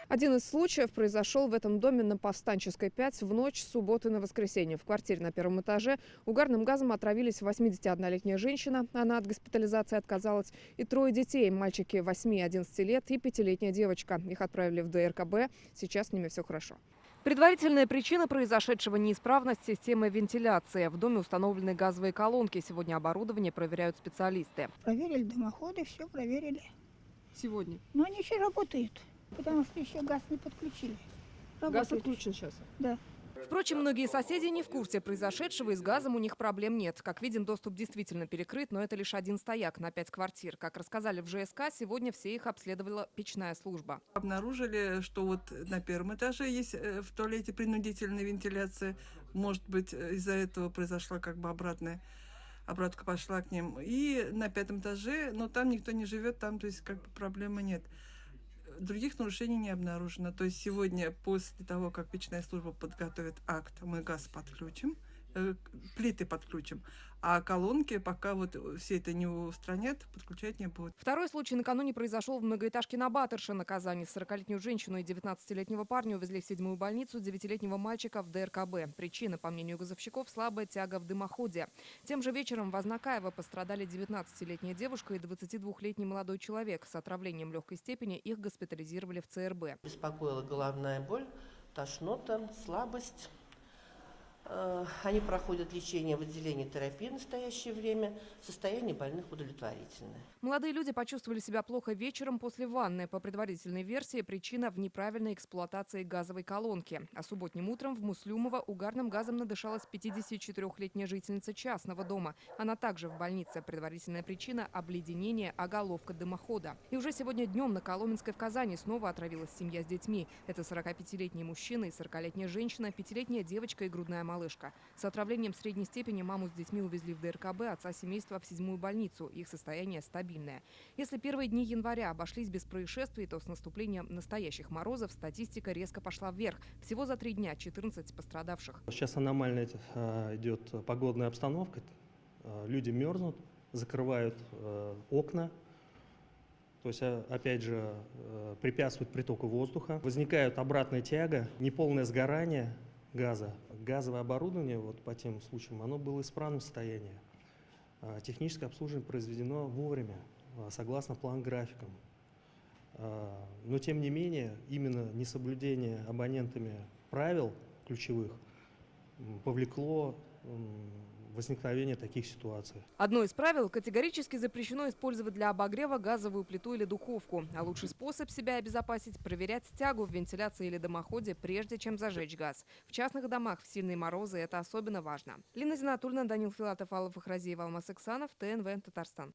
Один из случаев произошел в этом доме на Повстанческой 5 в ночь с субботы на воскресенье. В квартире на первом этаже угарным газом отравились 81-летняя женщина. Она от госпитализации отказалась. И трое детей. Мальчики 8 и 11 лет и 5-летняя девочка. Их отправили в ДРКБ. Сейчас с ними все хорошо. Предварительная причина произошедшего – неисправность системы вентиляции. В доме установлены газовые колонки. Сегодня оборудование проверяют специалисты. Проверили дымоходы, все проверили. Сегодня? Но они еще работают, потому что еще газ не подключили. Газ Работают. отключен сейчас. Да. Впрочем, многие соседи не в курсе произошедшего, и с газом у них проблем нет. Как видим, доступ действительно перекрыт, но это лишь один стояк на 5 квартир. Как рассказали в ЖСК, сегодня все их обследовала печная служба. Обнаружили, что вот на первом этаже есть в туалете принудительная вентиляция. Может быть, из-за этого произошла как бы обратка пошла к ним. И на 5-м этаже, но там никто не живет, там, то есть, как бы проблемы нет. Других нарушений не обнаружено. То есть сегодня, после того, как печная служба подготовит акт, мы газ подключим, плиты подключим, а колонки, пока вот все это не устранят, подключать не будут. Второй случай накануне произошел в многоэтажке на Батырше на Казани. 40-летнюю женщину и 19-летнего парня увезли в 7-ю больницу, 9-летнего мальчика в ДРКБ. Причина, по мнению газовщиков, слабая тяга в дымоходе. Тем же вечером в Азнакаево пострадали 19-летняя девушка и 22-летний молодой человек. С отравлением легкой степени их госпитализировали в ЦРБ. Беспокоила головная боль, тошнота, слабость. Они проходят лечение в отделении терапии в настоящее время. Состояние больных удовлетворительное. Молодые люди почувствовали себя плохо вечером после ванны. По предварительной версии, причина в неправильной эксплуатации газовой колонки. А субботним утром в Муслюмово угарным газом надышалась 54-летняя жительница частного дома. Она также в больнице. Предварительная причина – обледенение, оголовка дымохода. И уже сегодня днем на Коломенской в Казани снова отравилась семья с детьми. Это 45-летний мужчина и 40-летняя женщина, 5-летняя девочка и грудная малышка. С отравлением средней степени маму с детьми увезли в ДРКБ, отца семейства в 7-ю больницу. Их состояние стабильное. Если первые дни января обошлись без происшествий, то с наступлением настоящих морозов статистика резко пошла вверх. Всего за 3 дня 14 пострадавших. Сейчас аномальная идет погодная обстановка. Люди мерзнут, закрывают окна. То есть, опять же, препятствует притоку воздуха. Возникает обратная тяга, неполное сгорание газа. Газовое оборудование вот по тем случаям, оно было в исправном состоянии. Техническое обслуживание произведено вовремя, согласно план-графикам. Но тем не менее, именно несоблюдение абонентами правил ключевых повлекло возникновение таких ситуаций. Одно из правил – категорически запрещено использовать для обогрева газовую плиту или духовку. А лучший способ себя обезопасить – проверять тягу в вентиляции или дымоходе, прежде чем зажечь газ. В частных домах в сильные морозы это особенно важно. Лина Зинатульна, Данил Филатов, Алла Фахразиева, Алмаз Иксанов, ТНВ, Татарстан.